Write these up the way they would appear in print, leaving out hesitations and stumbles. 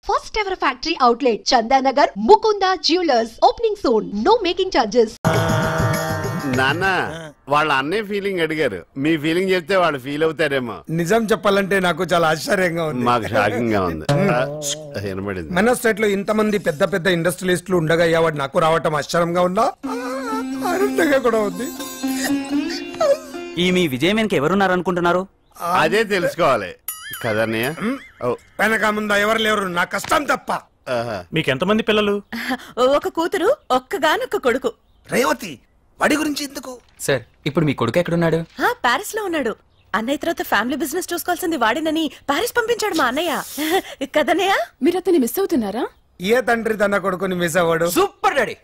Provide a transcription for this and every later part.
First ever factory outlet, Chandanagar, Mukunda Jewelers. Opening soon. No making charges. నాన్న వాళ్ళ అన్నే feeling అడిగారు. మీ feeling చెప్తే వాళ్ళు ఫీల్ అవుతారేమో. నిజం చెప్పాలంటే నాకు చాలా ఆశ్చర్యంగా ఉంది. మాకు షాకింగ్ గా ఉంది. వినబడింది. మన స్టేట్ లో ఇంతమంది పెద్ద పెద్ద ఇండస్ట్రియలిస్టులు ఉండగా అవార్డు నాకు రావటం ఆశ్చర్యంగా ఉందా, ఆనందంగా కూడా ఉంది. ఈ మీ విజయం వెనక ఎవరున్నారు అనుకుంటున్నారు? అదే తెలుసుకోవాలి కదన్నయ్య. వెనక ముందా ఎవరు లేరు, నా కష్టం తప్ప. మీకెంతమంది పిల్లలు? ఒక కూతురు, ఒక్కగానొక్క కొడుకు. రేవతి, వాడి గురించి ఎందుకు? సార్, ఇప్పుడు మీ కొడుకు ఎక్కడున్నాడు? పారిస్ లో ఉన్నాడు. అన్నయ్య తర్వాత ఫ్యామిలీ బిజినెస్ చూసుకోవాల్సింది వాడినని పారిస్ పంపించాడు మా అన్నయ్య. కదన్నయ్య, మీరు అతన్ని మిస్ అవుతున్నారా? ఏ తండ్రి తన కొడుకుని మిస్ అవ్వడు? Super daddy.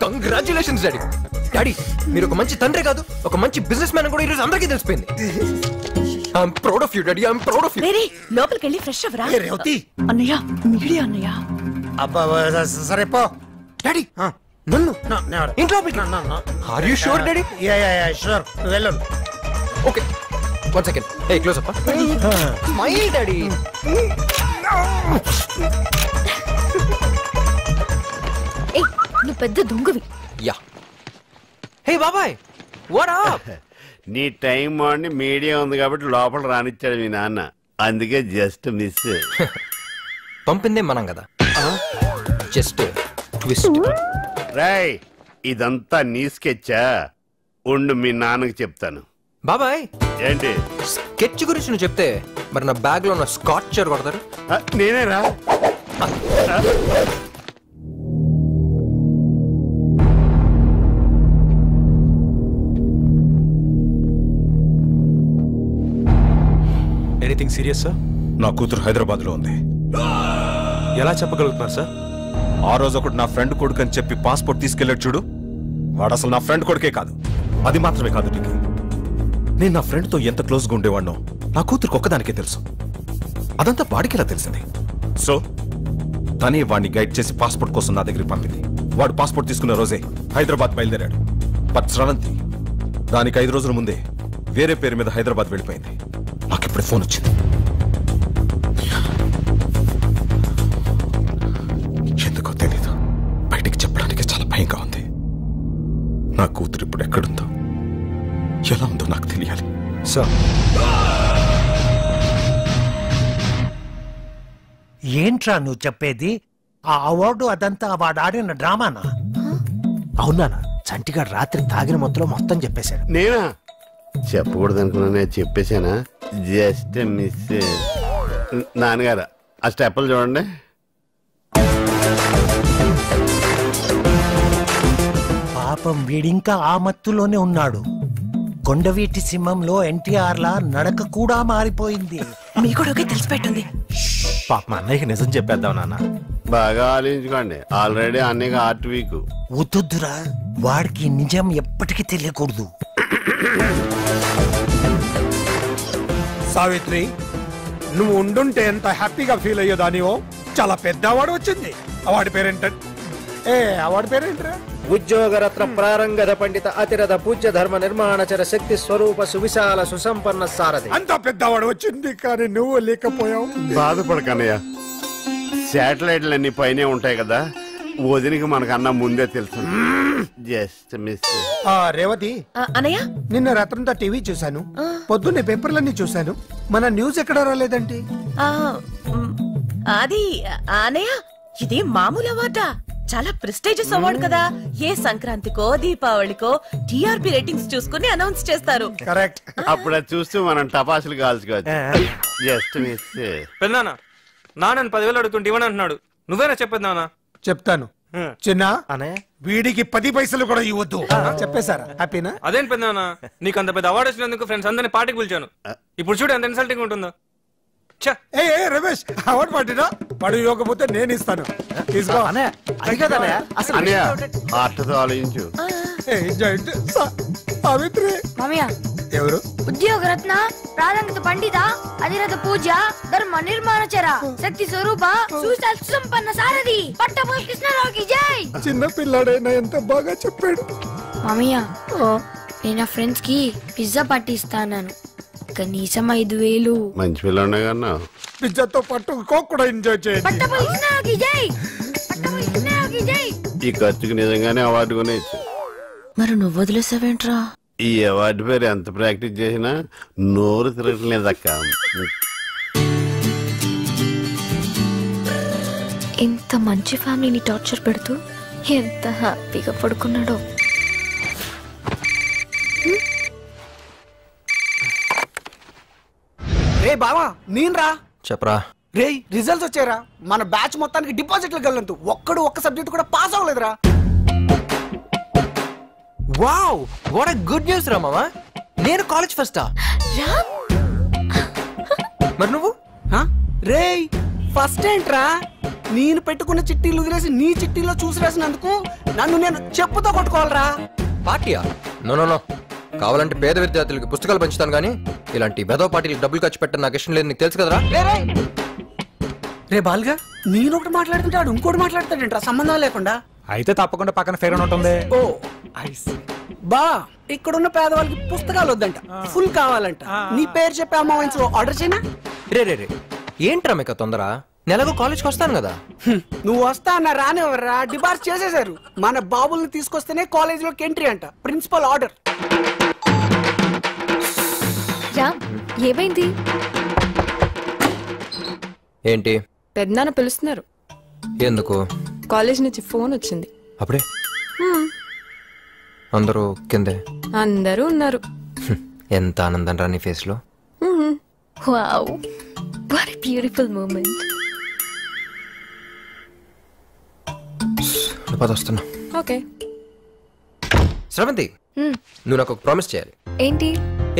Congratulations daddy. Daddy, మీరు ఒక మంచి తండ్రి కాదు, ఒక మంచి బిజినెస్ మ్యాన్ కూడా ఈరోజు అందరికీ తెలిసిపోయింది. I'm proud of you daddy, I'm proud of you. లోపలికి వెళ్ళి ఫ్రెష్ అవ్వరా. రేవతి, అన్నయ్య మీడియా అన్నయ్య. అబ్బా సరే పో. డాడీ, నన్ను ఇంట్లో are you sure daddy? Sure, వెళ్ళు. Okay, 1 second. Hey, close up. Smile daddy. నువ్వు పెద్ద దొంగవి. యా. హే బాబాయ్, వాట్ అప్? నీ టైం బాగుండి మీడియా ఉంది కాబట్టి లోపల రానిచ్చాడు మీ నాన్న. అందుకే జస్ట్ మిస్. పంపిందే మనం కదా, జస్ట్ ట్విస్ట్. రాయ్, ఇదంతా నీ స్కెచ్చా? ఉండు, మీ నాన్నకి చెప్తాను. బాబాయ్, ఏంటి స్కెచ్ గురించి నువ్వు చెప్తే మరి నా బ్యాగ్ లో ఉన్న స్కాచర్ కొడతారు. నేనేరా? Anything serious sir? నా కూతురు హైదరాబాద్ లో ఉంది. ఎలా చెప్పగలుగుతున్నారు సార్? ఆ రోజు ఒకటి నా ఫ్రెండ్ కొడుకు అని చెప్పి పాస్పోర్ట్ తీసుకెళ్ళాడు చూడు, వాడు అసలు నా ఫ్రెండ్ కొడుకే కాదు. అది మాత్రమే కాదు నీకు, నేను నా ఫ్రెండ్ తో ఎంత క్లోజ్ గా ఉండేవాడినో నా కూతురికి ఒక్కదానికే తెలుసు. అదంతా వాడికి ఎలా తెలిసింది? సో తనే వాడిని గైడ్ చేసి పాస్పోర్ట్ కోసం నా దగ్గరికి పంపింది. వాడు పాస్పోర్ట్ తీసుకున్న రోజే హైదరాబాద్ బయలుదేరాడు. బట్ స్రవంతి దానికి 5 రోజుల ముందే వేరే పేరు మీద హైదరాబాద్ వెళ్ళిపోయింది. నాకు ఇప్పుడు ఫోన్ వచ్చింది. ఎందుకో తెలీదు, బయటికి చెప్పడానికి చాలా భయంగా ఉంది. నా కూతురు ఇప్పుడు ఎక్కడుందో, ఎలా ఉందో నాకు తెలియాలి. సార్, ఏంట్రా నువ్వు చెప్పేది? ఆ అవార్డు అదంతా వాడు ఆడిన డ్రామానా? అవునా? చంటిగాడు రాత్రి తాగిన మొత్తంలో మొత్తం చెప్పేశాడు. నేనా? చెప్పకూడదు అనుకున్నా, చెప్పేశానా? Just miss. నాన్నగారు, ఆ స్టెప్పులు చూడండి. పాపం వీడింకా ఆ మత్తులోనే ఉన్నాడు. కొండవీటి సింహంలో ఎన్టీఆర్ లా నడక కూడా మారిపోయింది. మీ కూడా తెలిసిపెట్టుంది. పాప మా అన్నయ్యకి నిజం చెప్పేద్దాం నాన్న. బాగా ఆలోచించుకోండి, ఆల్రెడీ అన్నయ్యకి హార్ట్ వీక్. వద్దురా, వాడికి నిజం ఎప్పటికీ తెలియకూడదు. సావిత్రి, నువ్వు ఉండుంటే ఎంత హ్యాపీగా ఫీల్ అయ్యేదానివో. చాలా పెద్ద అవార్డు వచ్చింది. అవార్డు పేరేంట? అవార్డు పేరేంటరా? ఉద్యోగరత్న ప్రారంగద పండిత అతిరథ పూజ్య ధర్మ నిర్మాణచర శక్తి స్వరూప సువిశాల సుసంపన్న సారథి. అంత పెద్ద అవార్డు వచ్చింది, కానీ నువ్వు లేకపోయావు. బాధపడకన్నయ్య, శాటిలైట్లన్నీ పైనే ఉంటాయి కదా, వదినికి మనకన్నా ముందే తెలుసు. Just miss. రేవతి, అన్నయ్య, నిన్న రాత్రంతా టీవీ చూశాను, పొద్దున్నే పేపర్లన్నీ చూశాను. మన న్యూస్ ఎక్కడ రాలేదండి? అది అన్నయ్య, ఇది మామూలు అవార్డా? చాలా ప్రెస్టీజియస్ అవార్డు కదా. ఏ సంక్రాంతికో దీపావళికో టీఆర్పీ రేటింగ్స్ చూసుకుని అనౌన్స్ చేస్తారు. కరెక్ట్. అప్పుడు అది చూస్తూ మనం టపాసులు కాల్చుకోవచ్చు. Just miss. పెద్దనాన్న, నాన్న 10,000 అడుగుతుంటే ఇవ్వని అంటున్నాడు. నువ్వేనా చెప్పేది నాన్న? చెప్తాను చిన్న, వీడికి 10 పైసలు కూడా ఇవ్వద్దు. చెప్పేశారా? హ్యాపీనా? అదేం పెద్దనాన్న, నీకు అంత పెద్ద అవార్డు వచ్చినందుకు ఫ్రెండ్స్ అందరినీ పార్టీకి పిలిచాను. ఇప్పుడు చూడు ఎంత ఇన్సల్టింగ్ ఉంటుందో. రమేష్, అవార్డు పార్టీనా? వాడు ఇవ్వకపోతే నేను ఇస్తాను. తీసుకో. ఆలోచించు. సావిత్రి ఎవరు? ಉದ್ಯೋಗ ರತ್ನ ಪ್ರಾರಂಗದ ಪಂಡಿತ ಅಧಿರಥ ಪೂಜ್ಯ ಧರ್ಮ ನಿರ್ಮಾಣಚರ శక్తి స్వరూప సుశాల్ సుసంపన్న సారథి పట్టపుల్ కృష్ణరావుకి జై. చిన్న పిల్లాడైనా ఎంత బాగా చెప్పాడు. మామయ్య నేను నా ఫ్రెండ్స్ కి పిజ్జా పార్టీ ఇస్తాను, కనీసం 5,000. మంచి పిల్లనే కన్నా పిజ్జాతో పాటు కోక్ కూడా ఎంజాయ్ చేయండి. పట్టపుల్ కృష్ణరావుకి జై, పట్టపుల్ కృష్ణరావుకి జై. ఈ ఖర్చుకి నిజంగానే అవార్డు కొనేచ్చు. మరి నువ్వు వదిలేసావేంట్రా? ఈ అవార్డు పేరు ఎంత ప్రాక్టీస్ చేసినా నోరు తిరగలేదక్క. ఇంత మంచి ఫ్యామిలీని టార్చర్ పెడుతూ ఎంత హ్యాపీగా పడుకున్నాడో. రే బావా నేనురా. చెప్పరా. రే రిజల్ట్స్ వచ్చారా, మన బ్యాచ్ మొత్తానికి డిపాజిట్లు గల్లంతు ఒక్క సబ్జెక్ట్ కూడా పాస్ అవ్వలేదురా. Wow what a good news రా మామా. నేను కాలేజ్ ఫస్టా? మరి నువ్వు? రే ఫస్ట్ ఏంట్రా, నేను పెట్టుకున్న చిట్టీలు వదిలేసి నీ చిట్టీలో చూసి రాసినందుకు నన్ను నేను చెప్పుతో కొట్టుకోవాలరా. పార్టీయా? నో నో నో, కావాలంటే పేద విద్యార్థులకి పుస్తకాలు పంచుతాను కానీ ఇలాంటి బెదో పార్టీలకు డబ్బులు ఖర్చు పెట్టడం నాకు ఇష్టం లేదు, నీకు తెలుసు కదరా. రే బాల్గా నేను ఒకటి మాట్లాడుతుంటాడు ఇంకోటి మాట్లాడతాడంట సంబంధం లేకుండా. అయితే తప్పకుండా పక్కన ఫేర్ ఉంటుంది. ఓ బా ఇక్కడున్న పేదవాళ్ళకి పుస్తకాలు వద్దంట, ఫుల్ కావాలంట. నీ పేరు చెప్పి అమ్మ వైన్స్ ఆర్డర్ చేయనా? రే రే రే ఏంట్రా మీకు తొందర? నెలకు కాలేజ్కి వస్తాను కదా. నువ్వు వస్తా అన్న రానివ్వరా, డిబార్స్ చేసేశారు. మన బాబుల్ని తీసుకొస్తేనే కాలేజ్ లోకి ఎంట్రీ అంట, ప్రిన్సిపల్ ఆర్డర్. ఏమైంది? ఏంటి? పెద్దనాన్న పిలుస్తున్నారు. ఎందుకు? కాలేజ్ నుంచి ఫోన్ వచ్చింది. అప్పుడే అందరూ కిందే? అందరూ ఉన్నారు. ఎంత ఆనందం రా నీ ఫేస్ లో. Wow what a beautiful moment. వస్తున్నా. ఓకే శ్రవంతి, నువ్వు నాకు ఒక ప్రామిస్ చేయాలి. ఏంటి?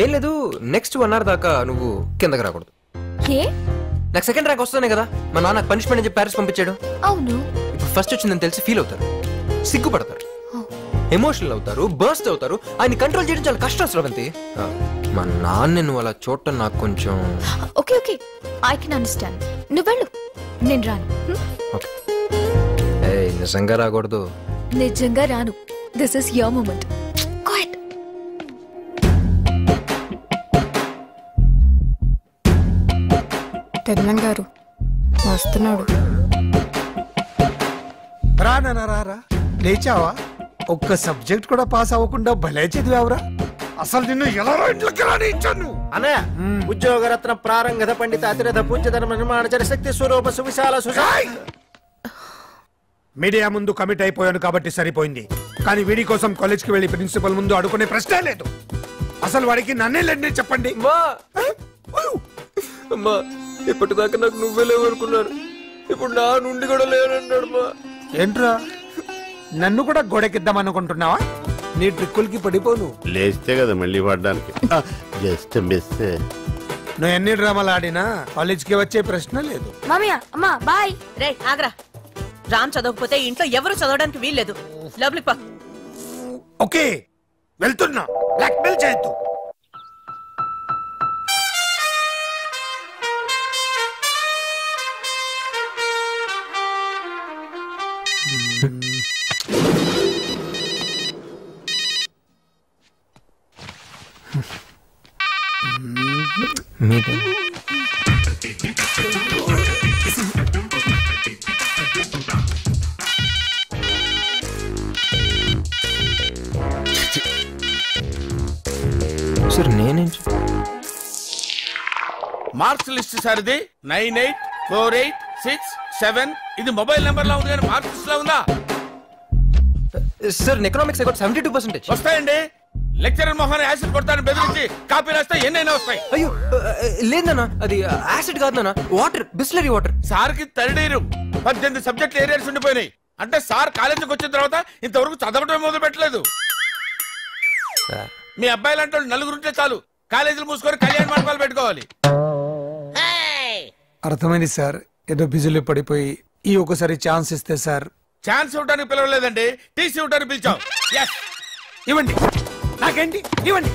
ఏం లేదు, నెక్స్ట్ 1 hour దాకా నువ్వు కిందకి రాకూడదు. ఏ? నాకు సెకండ్ ర్యాంక్ వస్తానే కదా మా నాన్న పనిష్మెంట్ అని చెప్పి ప్యారిస్ పంపించాడు. అవును. ఇప్పుడు ఫస్ట్ వచ్చిందని తెలిసి ఫీల్ అవుతారు, సిగ్గుపడతారు, ఎమోషనల్ అవుతారు, బర్స్ట్ అవుతారు. ఆయన కంట్రోల్ చేయడం చాలా కష్టం శ్రవంతి. మా నాన్న నువ్వు అలా చూడటం నాకు కొంచెం. Okay okay I can understand. నువ్వు వెళ్ళు, నేను రాను. నిజంగా రాకూడదు. నిజంగా రాను. This is your moment. Quiet. పెద్దనాన్న గారు వస్తున్నాడు. రా లేచావా? ఒక్క సబ్జెక్ట్ కూడా పాస్ అవ్వకుండా భలే చదివావురా. అసలు నిన్ను ఎలా ఇంట్లోకి రానిచ్చాను? అన్నయ్య, ఉద్యోగరత్న ప్రారంగద పండిత అతిరథ పూజ్య ధర్మ నిర్మాణచర శక్తి స్వరూప సువిశాల మీడియా ముందు కమిట్ అయిపోయాను కాబట్టి సరిపోయింది. కానీ వీడి కోసం కాలేజ్ కి వెళ్లి ప్రిన్సిపల్ ముందు అడుగునే ప్రశ్నే లేదు. అసలు వాడికి నన్నే లేండి చెప్పండి. అమ్మా ఇప్పటిదాకా నాకు నువ్వే లేవనుకున్నాను, ఇప్పుడు నా నుండి కూడా లేవన్నాడు. మా ఏంట్రా నన్ను కూడా గోడెకిద్దాం అనుకుంటున్నావా? నీ ట్రిక్కులకి పడిపోను. లేస్తే కదా మళ్ళీ పడ్డానికి. Just miss. నువ్వు ఎన్ని డ్రామాలు ఆడినా కాలేజ్ కి వచ్చే ప్రశ్న లేదు. మామయ్య అమ్మా బాయ్. రే ఆగ్రా, రామ్ చదవకపోతే ఇంట్లో ఎవరు చదవడానికి వీల్లేదు. లోపలికి పా. ఓకే వెళ్తున్నా. బ్లాక్ మెయిల్ చేయొద్దు. సార్ నేనేం మార్క్స్ లిస్ట్ సార్ ఇది 984867. ఇది మొబైల్ నెంబర్ లా ఉంది కానీ మార్క్స్ లిస్ట్ లా ఉందా? సార్ ఎకనామిక్స్ 72% వస్తాయండి. లెక్చరర్ మొహాన్ని యాసిడ్ కొడతాను బెదిరించి కాపీ రాస్తే ఎన్నైనా వస్తాయి. అయ్యో లేదన్నా, అది యాసిడ్ కాదు నాన్న, వాటర్, బిస్లరీ వాటర్. సార్ కి 3rd ఇయర్ 18 సబ్జెక్టులు ఏరియాస్ ఉండిపోయినాయి. అంటే సార్ కాలేజీకి వచ్చిన తర్వాత ఇంతవరకు చదవటం మొదలు పెట్టలేదు. మీ అబ్బాయి లాంటి వాళ్ళు 4 ఉంటే చాలు, కాలేజీలు మూసుకొని కళ్యాణ మండపాలు పెట్టుకోవాలి. అర్థమైంది సార్, ఏదో బిజీలో పడిపోయి ఈ ఒకసారి ఛాన్స్ ఇస్తే సార్. ఛాన్స్ ఇవ్వడానికి పిలవలేదండి, టీసీ ఇవ్వడానికి పిలిచాం. ఇవ్వండి. నాకేంటి ఇవ్వండి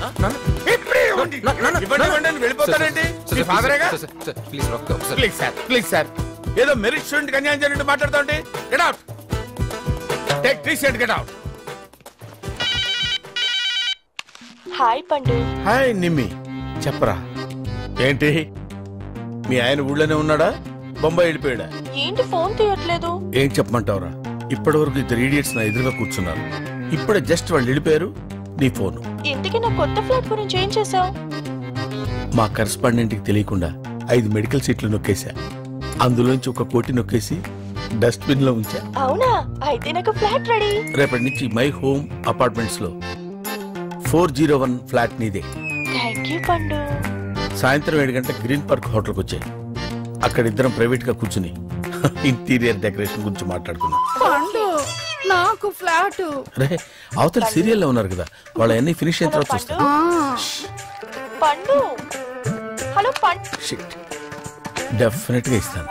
వెళ్ళిపోతాడండి please please sir please sir ఏదో మెరిట్ స్టూడెంట్ అన్యాయం జరిగినట్టు మాట్లాడుతుంటే get out take T-shirt get out. Hi Pandu. Hi Nimmi చెప్పరా ఏంటి మీ ఆయన ఊళ్ళోనే ఉన్నాడా బొంబాయి వెళ్ళిపోయాడా? ఏంటి ఫోన్ తీయట్లేదు? ఏం చెప్పమంటావురా ఇప్పటి వరకు ఇద్దరు ఈడియట్స్ నా ఎదురుగా కూర్చున్నారు. ఇప్పుడే జస్ట్ వాళ్ళు వెళ్ళిపోయారు నీ ఫోన్. ఇంతకీ నా కొత్త ఫ్లాట్ గురించి ఏం చేసావు? మా కరెస్పాండెంట్ కి తెలియకుండా 5 మెడికల్ సీట్లు నొక్కేశా. అందులోంచి 1 కోటి నొక్కేసి డస్ట్ బిన్ లో ఉంచా. అవునా? అయితే నాకు ఫ్లాట్ రెడీ. రేపటి నుంచి మై హోమ్ అపార్ట్మెంట్స్ లో 401 ఫ్లాట్ నీదే. థాంక్యూ పండు. సాయంత్రం 7 గంటలకు గ్రీన్ పార్క్ హోటల్కి వచ్చాయి. అక్కడ ఇద్దరం ప్రైవేట్ గా కూర్చుని ఇంటీరియర్ డెకరేషన్ గురించి మాట్లాడుకున్నాం. నాకు ఫ్లాట్ రే అవతల సీరియల్ లో ఉన్నారు కదా వాళ్ళు అన్ని ఫినిష్ అయిన తర్వాత చూస్తారు. పండు హలో పండు. షిట్ డెఫినెట్ గా ఇస్తాను.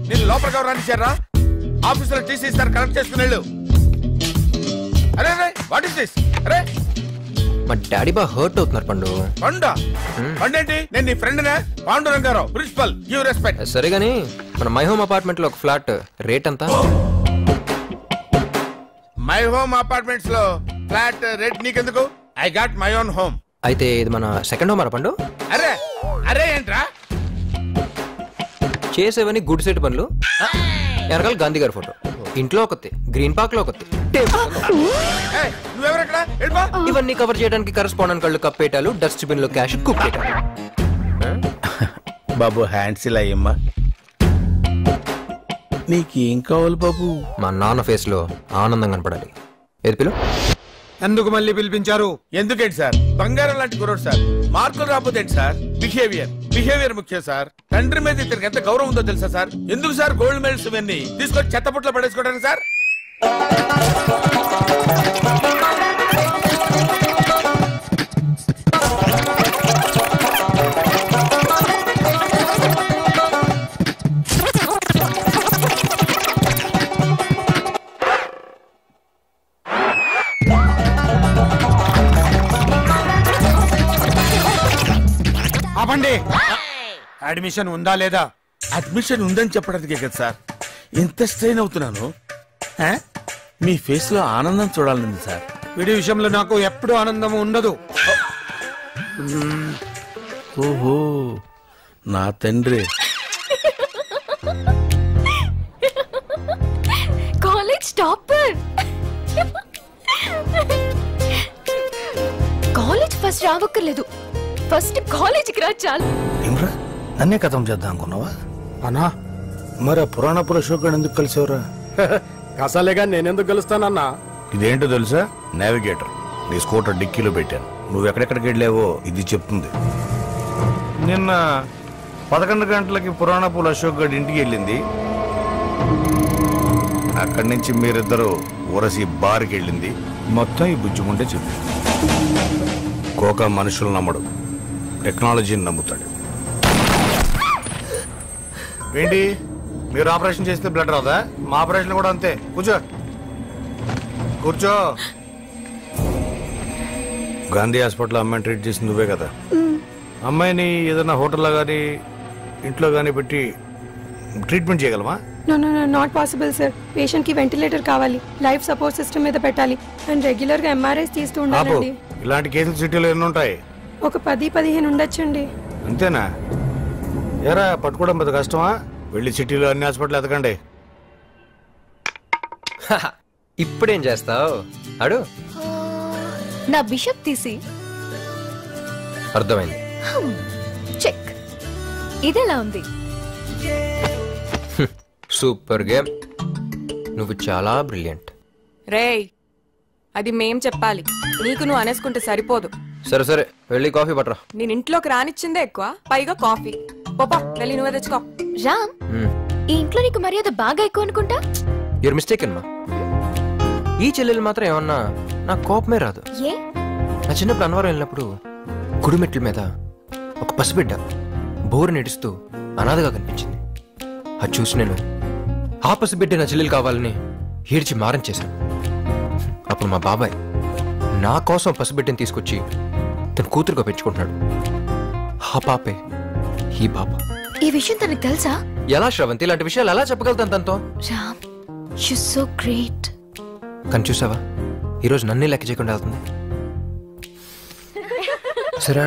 నేను లోపలికి ఎవరు రానిచ్చారా? ఆఫీసులో టీసీ ఇస్తారు కరెక్ట్ చేసుకుని వెళ్ళు. అరే వాట్ ఇస్ దిస్? అరే మా డాడీ బాగా హర్ట్ అవుతున్నారు పండు. పండా? పండేంటి? నేను నీ ఫ్రెండ్ నే పాండురంగారావు ప్రిన్సిపల్ గివ్ రెస్పెక్ట్. సరే గానీ మన మై హోమ్ అపార్ట్మెంట్ లో ఒక ఫ్లాట్ రేట్ ఎంత? మై హోమ్ అపార్ట్మెంట్స్ లో ఫ్లాట్ రేట్ నీకెందుకు? I got my own home. అయితే ఇది మన సెకండ్ హోమ్ పండు. అరే అరే ఏంట్రా చేసేవని గుడ్ సెట్ పనులు. వెనకాల గాంధీ గారి ఫోటో, ఇంట్లో ఒకటి, గ్రీన్ పార్క్ లో ఒకటి, ఇవన్నీ కవర్ చేయడానికి కరెస్పాండెంట్ కళ్ళు కప్పేటాలు, డస్ట్ బిన్ లో క్యాష్ కుప్పేటాలు. బాబు హ్యాండ్స్ ఇలా అయ్యమ్మా. నీకేం కావాలి బాబు? మా నాన్న ఫేస్ లో ఆనందం కనపడాలి. ఏది పిలు? ఎందుకు మళ్ళీ పిలిపించారు? ఎందుకేంటి సార్? బంగారం లాంటి కుర్రోడు సార్. మార్కులు రాకపోతే ఏంటి సార్? బిహేవియర్ ముఖ్యం సార్. తండ్రి మీద ఇతనికి ఎంత గౌరవం ఉందో తెలుసా సార్? ఎందుకు సార్ గోల్డ్ మెడల్స్ ఇవన్నీ తీసుకొచ్చి చెత్తపుట్లో పడేసుకోవడానికి సార్? అడ్మిషన్ ఉందా లేదా? అడ్మిషన్ ఉందని చెప్పడానికే కదా సార్ ఎంత స్ట్రెయిన్ అవుతున్నాను. మీ ఫేస్ లో ఆనందం చూడాలని సార్. వీడి విషయంలో నాకు ఎప్పుడు ఆనందం ఉండదు. ఓహో నా తండ్రి. College topper. కాలేజ్ ఫస్ట్ రావక్కర్లేదు, ఫస్ట్ కాలేజీకి రా చాలు. ఏమ్రా నన్నే కథం చేద్దాం అనుకున్నావా? అన్నా మరి పురాణ పురుషోడు ఎందుకు కలిసేవరా? కసాలేగా నేనెందుకు గెలుస్తానన్నా? ఇదేంటో తెలుసా? నావిగేటర్. నీ స్కూటర్ డిక్కీలో పెట్టాను. నువ్వు ఎక్కడెక్కడికి వెళ్ళావో ఇది చెప్తుంది. నిన్న 11 గంటలకి పురాణపుల అశోక్ గడ్ ఇంటికి వెళ్ళింది. అక్కడి నుంచి మీరిద్దరూ ఊరసి బార్కి వెళ్ళింది. మొత్తం ఈ బుజ్జుముంటే చెప్పింది. కోక మనుషులు నమ్మడు, టెక్నాలజీని నమ్ముతాడు. ఏంటి మీరు ఆపరేషన్ చేస్తే బ్లడ్ రాదా? మా ఆపరేషన్ కూడా అంతే. కూర్చో కూర్చో. గాంధీ హాస్పిటల్ అమ్మాయిని ట్రీట్ చేసింది నువ్వే కదా? అమ్మాయిని ఏదైనా హోటల్లో కానీ ఇంట్లో కానీ పెట్టి ట్రీట్మెంట్ చేయగలమా? No no no not possible sir. Patient కి వెంటిలేటర్ కావాలి, లైఫ్ సపోర్ట్ సిస్టమ్ మీద పెట్టాలి అండ్ రెగ్యులర్ గా ఎంఆర్ఐస్ తీస్తూ ఉండాలండి. ఇలాంటి కేసులు సిటీలో ఎన్ని ఉంటాయి? ఒక 10-15 ఉండొచ్చండి. అంతేనా? ఎరా పట్టుకోవడం పెద్ద కష్టమా? వెళ్ళి సిటీలో అన్ని హాస్పిటల్ ఎతకండి. ఇప్పుడేం చేస్తావు? అడు నా బిషప్ తీసి. అర్థమైంది. చెక్. ఇదెలా ఉంది? Super game. నువ్వు చాలా బ్రిలియంట్. రేయ్ అది మేం చెప్పాలి, నీకు నువ్వు అనేసుకుంటే సరిపోదు. సరే సరే వెళ్ళి కాఫీ పట్టరా. నేను ఇంట్లోకి రానిచ్చిందే ఎక్కువ, పైగా కాఫీ. పోపా వెళ్ళి నువ్వే తెచ్చుకో. రామ్, ఈ ఇంట్లో నీకు మర్యాద బాగా ఎక్కువ అనుకుంటా. యూర్ మిస్టేక్ అమ్మా. ఈ చెల్లెలు మాత్రం ఏమన్నా నాకు కోపమే రాదు. ఏ? నా చిన్నప్పుడు అన్నవరం వెళ్ళినప్పుడు గుడిమెట్ల మీద ఒక పసిబిడ్డ బోరు నెడుస్తూ అనాథగా కనిపించింది. అది చూసి నేను ఆ పసిబిడ్డ నా చెల్లెలు కావాలని ఏడ్చి మారం చేశాను. అప్పుడు మా బాబాయ్ నా కోసం పసిబిడ్డని తీసుకొచ్చి తన కూతురుగా పెంచుకుంటున్నాడు. ఆ పాపే ఈ పాప. ఈ విషయం తనకు తెలుసా? ఎలా శ్రవంతి, ఇలాంటి విషయాలు ఎలా చెప్పగలుగుతాను తనతో? Ram, you so great. కానీ చూసావా, ఈరోజు నన్నే లెక్క చేయకుండా వెళ్తుంది. సరే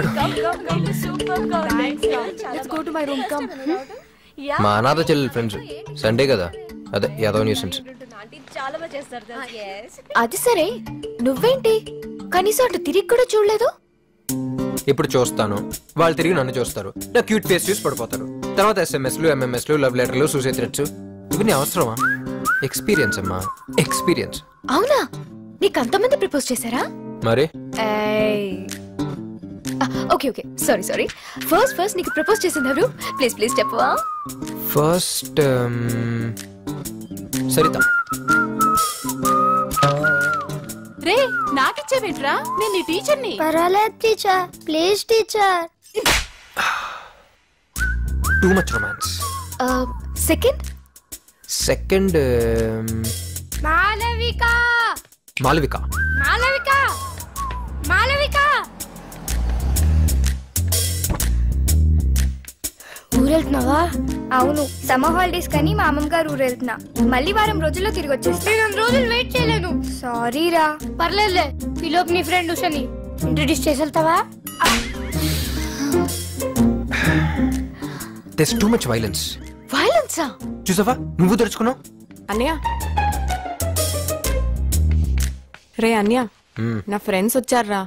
మా అనాథ చెల్లెలు ఫ్రెండ్స్ సండే కదా, అదే యాదవ్ న్యూసెన్స్. అది సరే, నువ్వేంటి కనీసం అటు తిరిగి కూడా చూడలేదు? ఇప్పుడు చూస్తాను, వాళ్ళు తిరిగి నన్ను చూస్తారు, నా క్యూట్ ఫేస్ చూసి పడిపోతారు. తర్వాత SMS లు, MMS లు, లవ్ లెటర్లు, సూసైడ్ థ్రెట్స్, ఇవన్నీ అవసరమా? ఎక్స్పీరియన్స్ అమ్మా, ఎక్స్పీరియన్స్. అవునా, నీకు అంతమంది ప్రపోజ్ చేశారా? మరి ఓకే ఓకే, సారీ. ఫస్ట్ నీకు ప్రపోజ్ చేసింది ఎవరు? ప్లీజ్ చెప్పవా? ఫస్ట్ సరిత. రే, నాకిచ్చేవేంట్రా? నేను నీ టీచర్ని. పర్వాలేదు teacher, please teacher. Too much romance. Second Malavika. ఊరెళ్తున్నావా? అవును, సమ్మర్ హాలిడేస్ కానీ మా అమ్మమ్మ గారు ఊరెళ్తున్నా. మళ్ళీ వారం రోజుల్లో తిరిగి వచ్చేస్తా. 2 రోజులు వెయిట్ చేయలేను. సారీ రా. పర్లేదులే, ఈలోపు నీ ఫ్రెండ్ ఉషని ఇంట్రడ్యూస్ చేసి వెళ్తావా? There's too much violence. వైలెన్సా? చూసావా, నువ్వు తెరుచుకున్నావు. అన్నయ్య, రే అన్నయ్య, నా ఫ్రెండ్స్ వచ్చారా.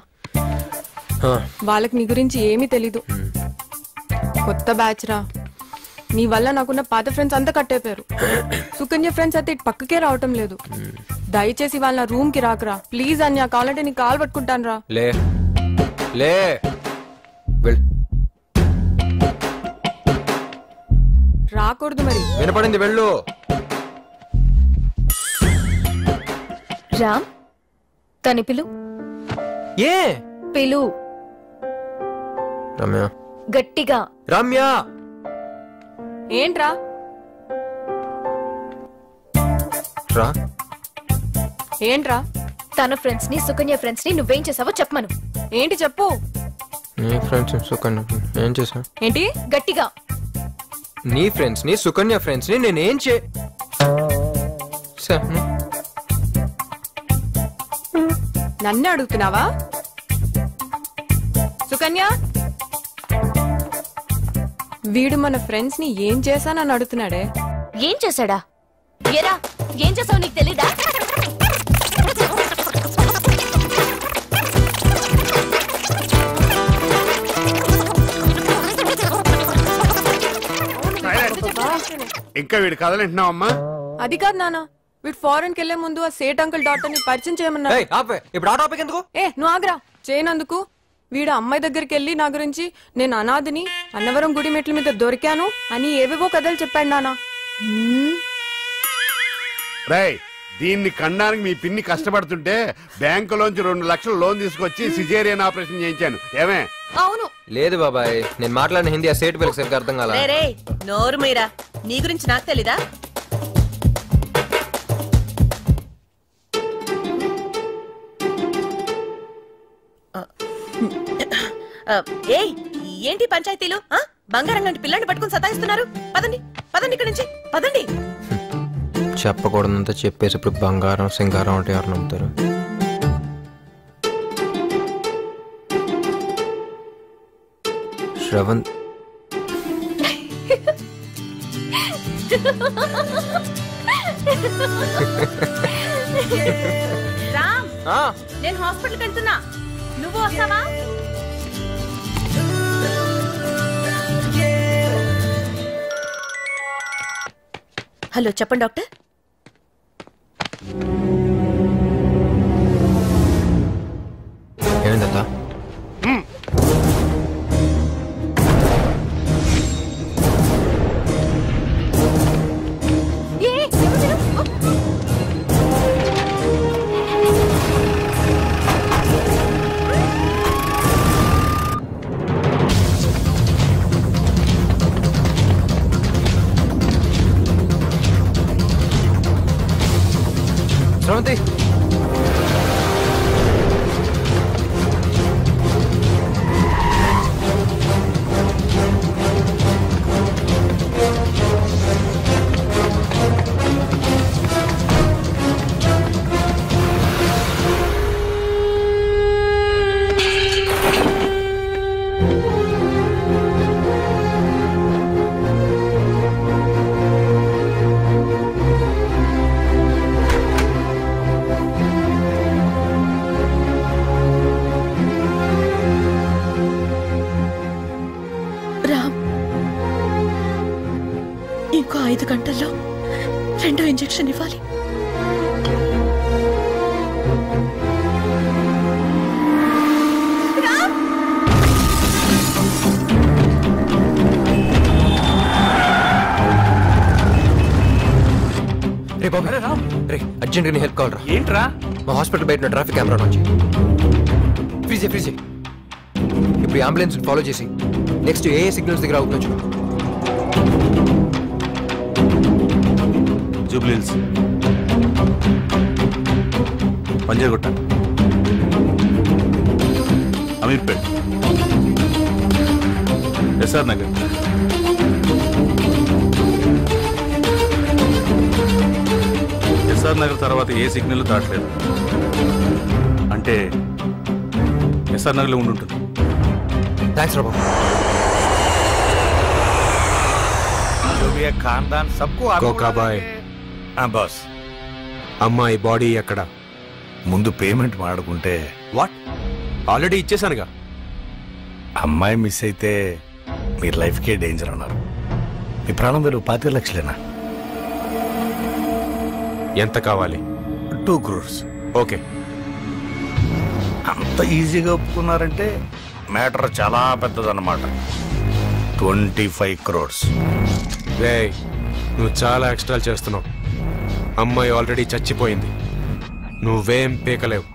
వాళ్ళకి నీ గురించి ఏమీ తెలీదు. కొత్త బ్యాచ్ రా. నీ వల్ల నాకున్న పాత ఫ్రెండ్స్ అంతా కట్టేపారు. సుకన్య ఫ్రెండ్స్ అయితే ఇటు పక్కకే రావటం లేదు. దయచేసి వాళ్ళ రూమ్ కి రాకరా ప్లీజ్. అన్నయ్య, కావాలంటే నీ కాల్ పట్టుకుంటాను రా. లే వెళ్ళు. రాకూడదు మరి. వినపడింది, వెళ్ళు. రామ్, తని పిలు. ఏ పిలు రమ్య. గట్టిగా. రమ్య. ఏంట్రా? రా. ఏంట్రా? తన ఫ్రెండ్స్ ని, సుకన్య ఫ్రెండ్స్ ని నువ్వేం చేసావో చెప్పమను. ఏంటి చెప్పు. నీ ఫ్రెండ్స్ సుకన్య ఏం చేసా? ఏంటి? గట్టిగా. నీ ఫ్రెండ్స్ ని, సుకన్య ఫ్రెండ్స్ ని నేనేం నన్నే అడుగుతున్నావా? సుకన్య, వీడు మన ఫ్రెండ్స్ ని ఏం చేశానని అడుగుతున్నాడే. ఏం చేశాడా? ఏరా, ఏం చేసావు నీకు తెలీదా? ఇంకా వీడి కథలు వింటున్నావు అమ్మా? అది కాదు నాన్న, వీడు ఫారెన్ కి వెళ్లే ముందు ఆ సేట్ అంకుల్ డాక్టర్ ని పరిచయం చేయమన్నా. ఇప్పుడు ఆ టాపిక్ ఎందుకు? నువ్వు ఆగ్రా. చేయనందుకు వీడు అమ్మాయి దగ్గరికి వెళ్ళి నా గురించి నేను అనాథిని, అన్నవరం గుడి మెట్ల మీద దొరికాను అని ఏవేవో కథలు చెప్పాడు నాన్న. రేయ్, దీన్ని కనడానికి మీ పిన్ని కష్టపడుతుంటే బ్యాంకులోంచి 2 లక్షలు లోన్ తీసుకొచ్చి సిజేరియన్ ఆపరేషన్ చేయించాను. ఏమే? అవును. లేదు బాబాయ్, నేను మాట్లాడిన హిందీ ఆ సేట్ పిల్లకి సరిగ్గా అర్థం కాల. నోరు మీరా, నీ గురించి నాకు తెలీదా? ఏయ్, ఏంటి పంచాయతీలు? బంగారం లాంటి పిల్లని పట్టుకుని సతాయిస్తున్నారు. పదండి పదండి, ఇక్కడి నుంచి పదండి. చెప్పకూడదంతా చెప్పేసి ఇప్పుడు బంగారం సింగారం అంటే ఎవరు నమ్ముతారు? శ్రవణ్, రామ్, నేను హాస్పిటల్కి వెళ్తున్నా, నువ్వు వస్తావా? హలో, చెప్పండి డాక్టర్. ఏమైందా? శ్రవంతి ఇంకో 5 గంటల్లో 2వ ఇంజెక్షన్ ఇవ్వాలి. రే బాబు రే అర్జెంట్గా నీ హెల్ప్ కావాలరా. ఏంట్రా? మా హాస్పిటల్ బయట ట్రాఫిక్ కెమెరా నుంచి ఫ్రీజే ఫ్రీజే. ఇప్పుడు అంబులెన్స్ ఫాలో చేసి నెక్స్ట్ ఏ సిగ్నల్స్ దగ్గర అవుతుందో చూడు. జూబ్లీహిల్స్, పంజాగుట్ట, అమీర్పేట్, ఎస్ఆర్ నగర్, ఎస్ఆర్ నగర్ తర్వాత ఏ సిగ్నల్ దాటలేదు. అంటే ఎస్ఆర్ నగర్లో ఉండుంటుంది. థ్యాంక్స్ రా బాబు. ఖాన్దాన్ సబ్కు గోకాబాయ్ బాస్. అమ్మాయి బాడీ ఎక్కడ? ముందు పేమెంట్ మాడుకుంటే. వాట్? ఆల్రెడీ ఇచ్చేసానుగా. అమ్మాయి మిస్ అయితే మీ లైఫ్కే డేంజర్ అన్నారు. మీ ప్రాణం విలువ 25 లక్షలేనా? ఎంత కావాలి? 2 crores. ఓకే. అంత ఈజీగా ఒప్పుకున్నారంటే మ్యాటర్ చాలా పెద్దదన్నమాట. 25 crores. రే నువ్వు చాలా ఎక్స్ట్రా చేస్తున్నావు. అమ్మాయి ఆల్రెడీ చచ్చిపోయింది. నువ్వేం పీకలేవు.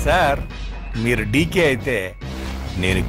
సార్ మీరు డీకే అయితే నేను